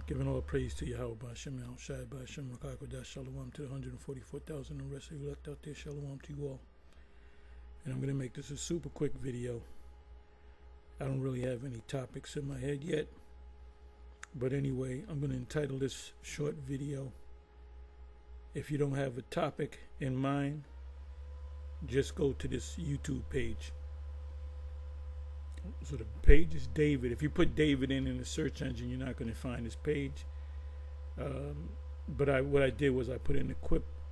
Giving all praise to Yahweh Ba'Shem Yahweh Shai Ba'Shem Rakakodash Shalom to the 144,000 and the rest of you left out there. Shalom to you all. And I'm going to make this a super quick video. I don't really have any topics in my head yet. But anyway, I'm going to entitle this short video, if you don't have a topic in mind, just go to this YouTube page. So the page is David. If you put David in the search engine, you're not going to find this page. But what I did was I put in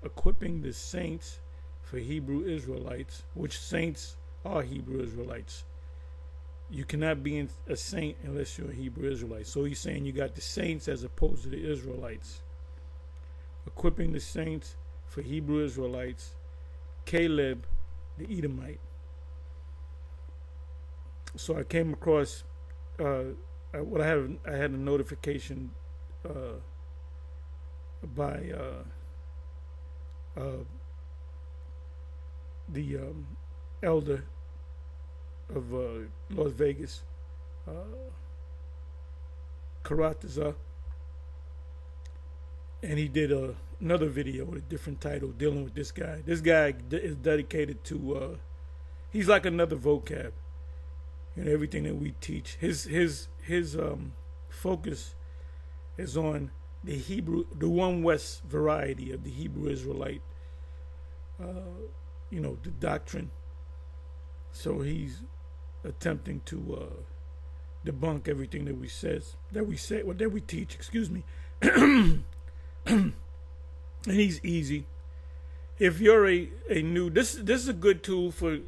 equipping the saints for Hebrew Israelites, which saints are Hebrew Israelites. You cannot be a saint unless you're a Hebrew Israelite. So he's saying you got the saints as opposed to the Israelites. Equipping the saints for Hebrew Israelites, Caleb the Edomite. So I came across I had a notification by the elder of Las Vegas, Karataza, and he did another video with a different title dealing with this guy. This guy is dedicated to he's like another vocab. You know, everything that we teach. His focus is on the One West variety of the Hebrew Israelite. The doctrine. So he's attempting to debunk everything that we teach. Excuse me. And he's easy. If you're a new, this is a good tool for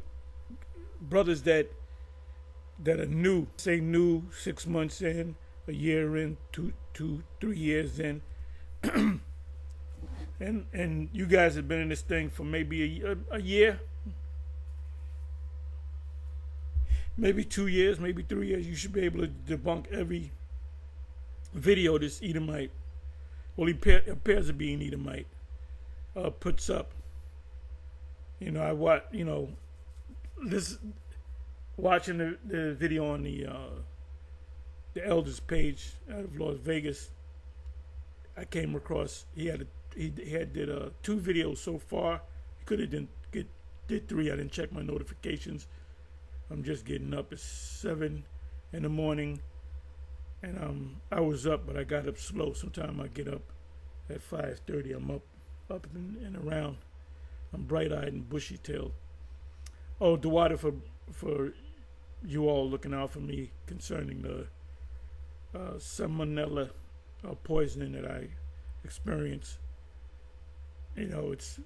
brothers that are new, say new, 6 months in, a year in, 3 years in, and you guys have been in this thing for maybe a year, maybe 2 years, maybe 3 years. You should be able to debunk every video this Edomite, well, he appears to be an Edomite, puts up. Watching the video on the elders page out of Las Vegas, I came across he did 2 videos so far. He could have did 3. I didn't check my notifications. I'm just getting up. It's 7 in the morning, and I was up, but I got up slow. Sometimes I get up at 5:30. I'm up and around. I'm bright-eyed and bushy-tailed. Oh, the water for you all looking out for me concerning the salmonella poisoning that I experienced. It's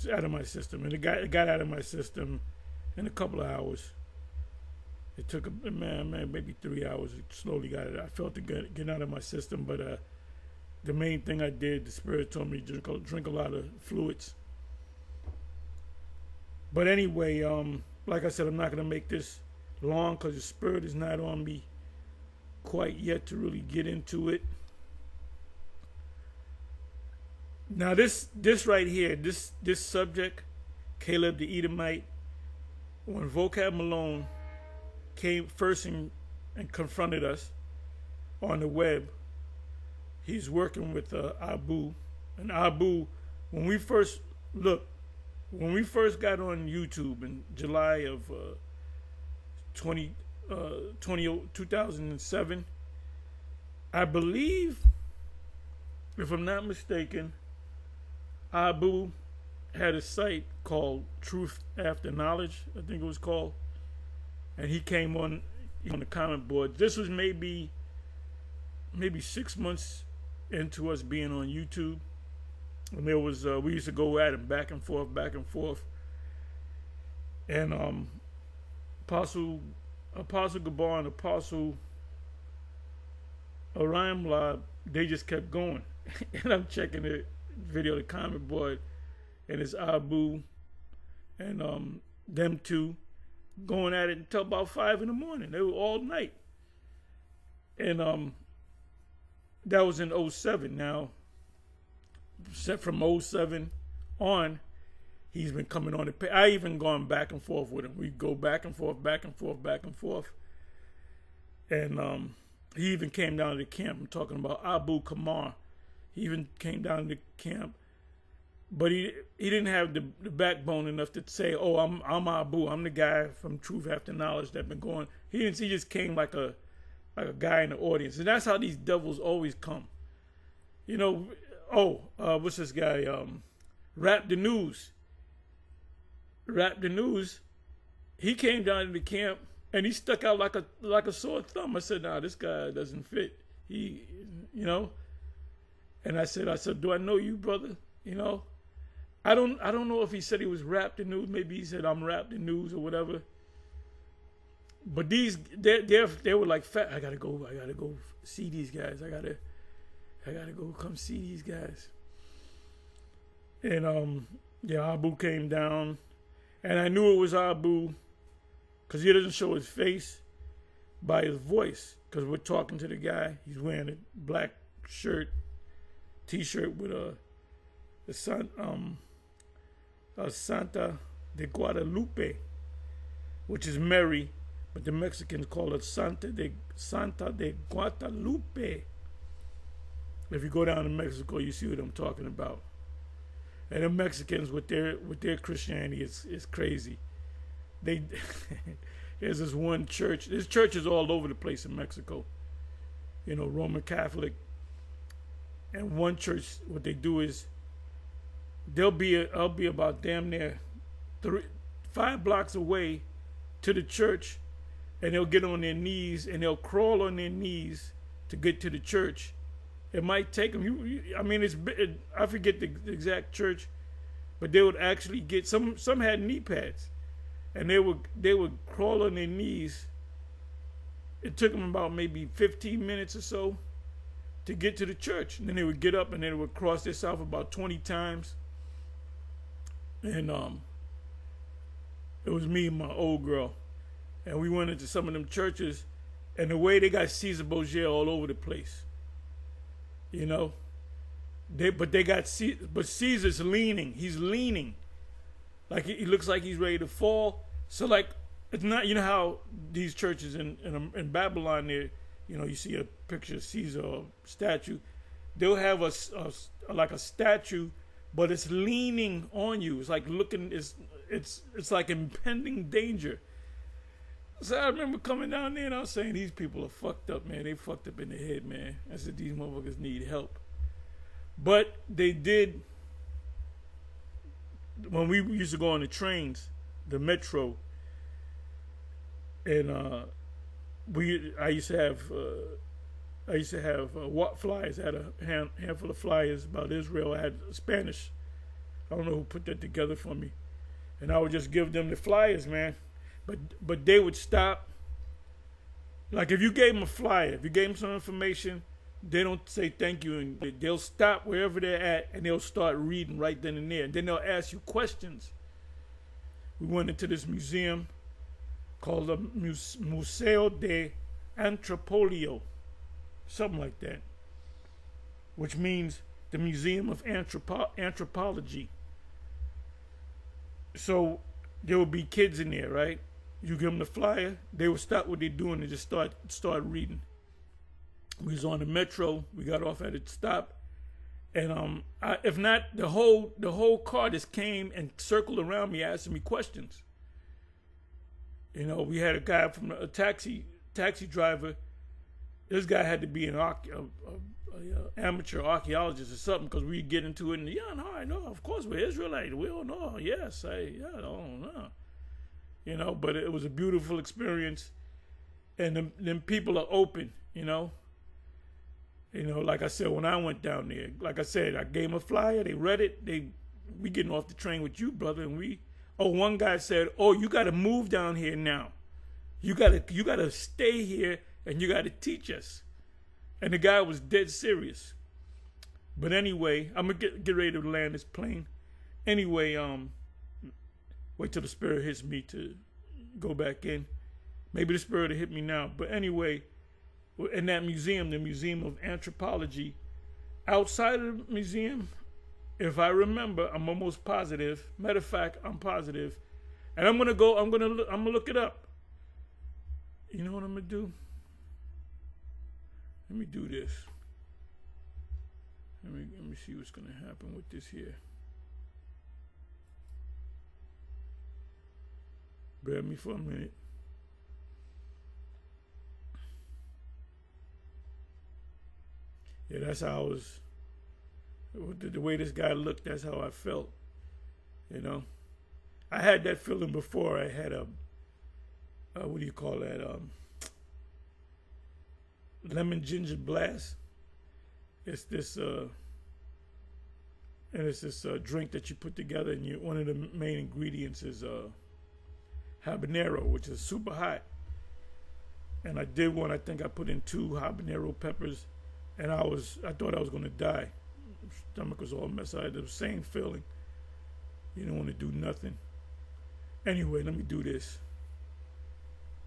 out of my system, and it got out of my system in a couple of hours. It took maybe 3 hours. It slowly got it. I felt it get out of my system, but the main thing I did, the Spirit told me to drink a lot of fluids. But anyway, like I said, I'm not going to make this long because the Spirit is not on me quite yet to really get into it. Now, this right here, this subject, Caleb the Edomite, when Vocab Malone came first and confronted us on the web, he's working with Abu. And Abu, when we first got on YouTube in July of 2007, I believe, if I'm not mistaken, Abu had a site called Truth After Knowledge, I think it was called, and he came on the comment board. This was maybe 6 months into us being on YouTube. And there was we used to go at him back and forth, and Apostle Gabar and Apostle Arimla, they just kept going. And I'm checking the video, the comment board, and it's Abu and them two going at it until about 5 in the morning. They were all night, and that was in 07. Now, from 07 on, he's been coming on the. I even gone back and forth with him. We go back and forth, and He even came down to the camp. I'm talking about Abu Kamar. He even came down to the camp, but he didn't have the backbone enough to say, "Oh, I'm Abu. I'm the guy from Truth After Knowledge that been going." He didn't. He just came like a guy in the audience, and that's how these devils always come. You know. What's this guy? Rap the News. Rap the News. He came down to the camp and he stuck out like a sore thumb. I said, "Nah, this guy doesn't fit." And I said, "Do I know you, brother?" You know, I don't know if he said he was Rap the News. Maybe he said I'm Rap the News or whatever. But they were like, "Fat, I gotta go see these guys. I gotta go come see these guys." And Abu came down, and I knew it was Abu because he doesn't show his face by his voice. Because we're talking to the guy, he's wearing a black shirt, T-shirt with a Santa de Guadalupe, which is Mary, but the Mexicans call it Santa de Guadalupe. If you go down to Mexico, you see what I'm talking about. And the Mexicans with their Christianity is crazy. There's this one church. There's churches all over the place in Mexico. You know, Roman Catholic. And one church, what they do is I'll be about damn near 5 blocks away to the church, and they'll get on their knees and they'll crawl on their knees to get to the church. It might take them. I forget the exact church, but they would actually get some had knee pads, and they would crawl on their knees. It took them about maybe 15 minutes or so to get to the church, and then they would get up and then they would cross themselves about 20 times. And it was me and my old girl, and we went into some of them churches, and the way they got Caesar Borgia all over the place. You know, but Caesar's leaning. He's leaning, like he looks like he's ready to fall. So like, it's not, you know how these churches in Babylon there, you know, you see a picture of Caesar or statue, they'll have a statue, but it's leaning on you. It's like looking. It's like impending danger. So I remember coming down there and I was saying, these people are fucked up, man. They fucked up in the head, man. I said, these motherfuckers need help. But they did, when we used to go on the trains, the metro, and I used to have flyers. I had a handful of flyers about Israel. I had Spanish. I don't know who put that together for me. And I would just give them the flyers, man. But they would stop. Like if you gave them a flyer, if you gave them some information, they don't say thank you, and they'll stop wherever they're at and they'll start reading right then and there. And then they'll ask you questions. We went into this museum called the Museo de Antropología, something like that, which means the Museum of Anthropology. So there would be kids in there, right? You give them the flyer, they would stop what they're doing and just start reading. We was on the metro, we got off at a stop, and if not, the whole car just came and circled around me asking me questions. You know, we had a guy from a taxi driver. This guy had to be an amateur archaeologist or something, because we get into it and I know, of course we're Israelite. We all know, yes, I don't know. You know, but it was a beautiful experience, and them people are open, you know. You know, like I said, when I went down there, like I said, I gave them a flyer, they read it, we getting off the train with you, brother, and one guy said, "Oh, you gotta move down here now. You gotta stay here and you gotta teach us." And the guy was dead serious. But anyway, I'm gonna get ready to land this plane. Anyway, wait till the spirit hits me to go back in. Maybe the spirit will hit me now. But anyway, in that museum, the Museum of Anthropology, outside of the museum, if I remember, I'm almost positive. Matter of fact, I'm positive. And I'm gonna look it up. You know what I'm gonna do? Let me do this. Let me see what's gonna happen with this here. Bear me for a minute. Yeah, that's how I was. The way this guy looked, that's how I felt. You know, I had that feeling before. I had a what do you call that? Lemon ginger blast. It's this drink that you put together, and one of the main ingredients is habanero, which is super hot. And I did one. I think I put in 2 habanero peppers, and I thought I was gonna die. My stomach was all messed up. I had the same feeling. You don't want to do nothing. Anyway, let me do this.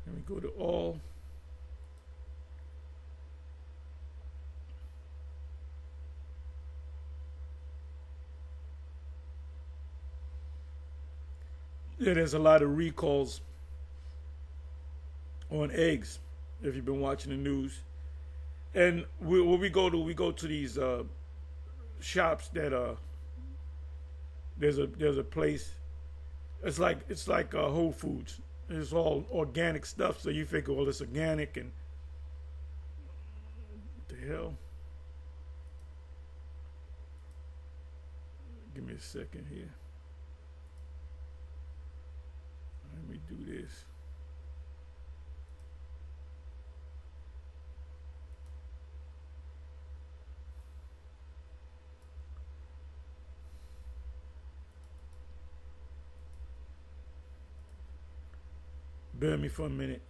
Let me go to all. Yeah, there's a lot of recalls on eggs if you've been watching the news. And we go to these shops that there's a place. It's like Whole Foods. It's all organic stuff, so you think, well, it's organic, and what the hell? Give me a second here. Let me do this. Bear me for a minute.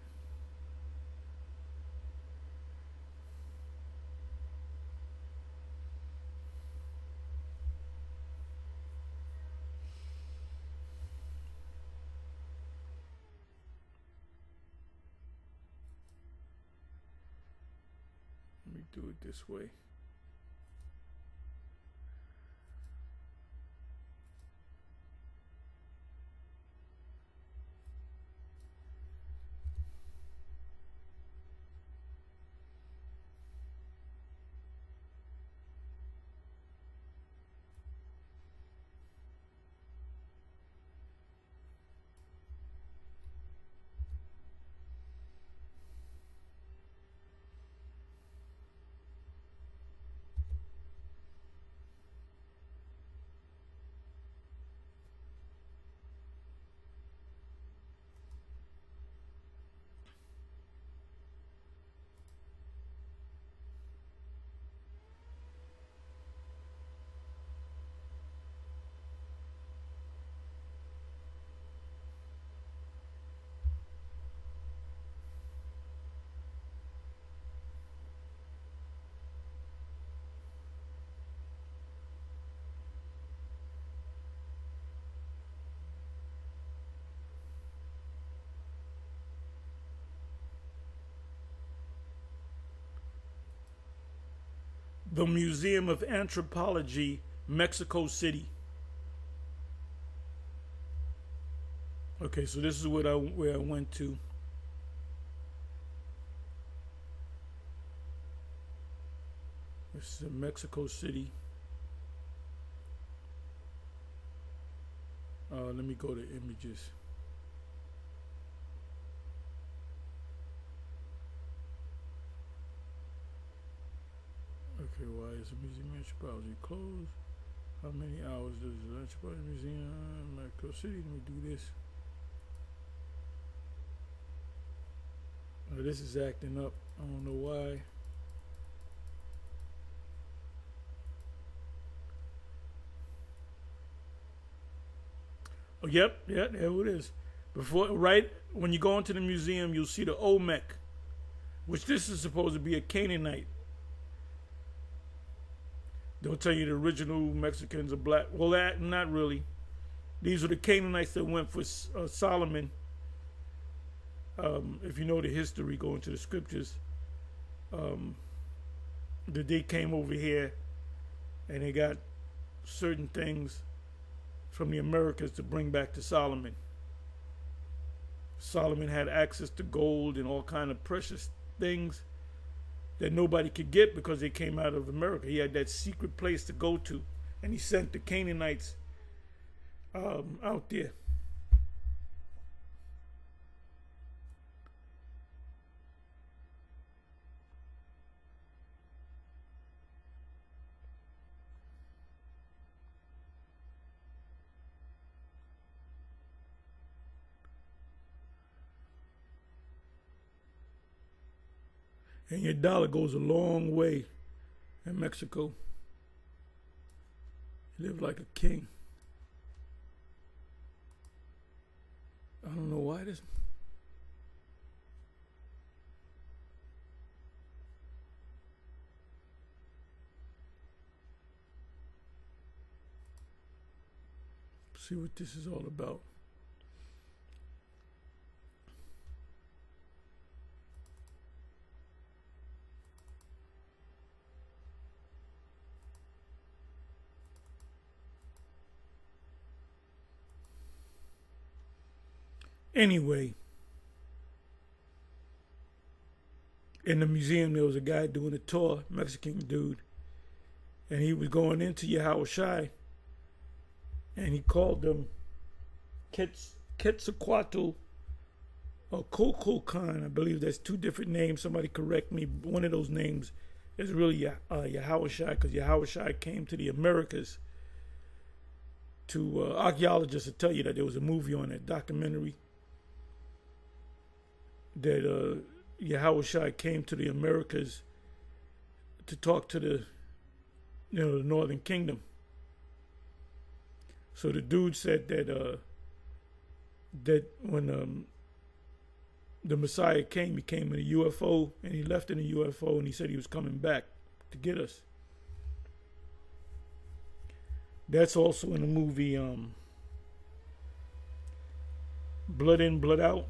Let me do it this way. The Museum of Anthropology, Mexico City. Okay, so this is where I went to. This is Mexico City. Let me go to images. Okay, why is the Museum of Anthropology closed? How many hours does the Anthropology Museum Mexico City? Let me do this. This is acting up. I don't know why. Oh, yep, yeah, there it is. Right when you go into the museum, you'll see the Olmec, which this is supposed to be a Canaanite. They'll tell you the original Mexicans are black. Well, not really. These are the Canaanites that went for Solomon. If you know the history, go into the scriptures, that they came over here and they got certain things from the Americas to bring back to Solomon. Solomon had access to gold and all kind of precious things, that nobody could get because they came out of America. He had that secret place to go to, and he sent the Canaanites out there. And your dollar goes a long way in Mexico. You live like a king. I don't know why this. See what this is all about. Anyway, in the museum, there was a guy doing a tour, Mexican dude, and he was going into Yahushai, and he called them Quetzalcoatl or Cococan. I believe that's two different names. Somebody correct me. One of those names is really Yahushai, because Yahushai came to the Americas. To archaeologists will tell you that there was a movie on that documentary that Yahushua came to the Americas to talk to the Northern Kingdom. So the dude said that that when the Messiah came, he came in a UFO, and he left in a UFO, and he said he was coming back to get us. That's also in the movie Blood In, Blood Out.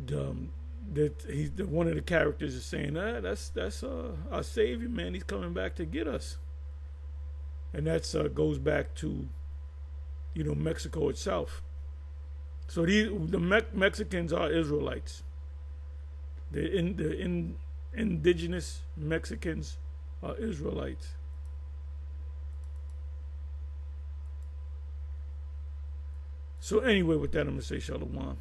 That one of the characters is saying, that's our Savior, man. He's coming back to get us, and that's goes back to Mexico itself. So the Mexicans are Israelites. The indigenous Mexicans are Israelites. So anyway, with that, I'm gonna say shalom.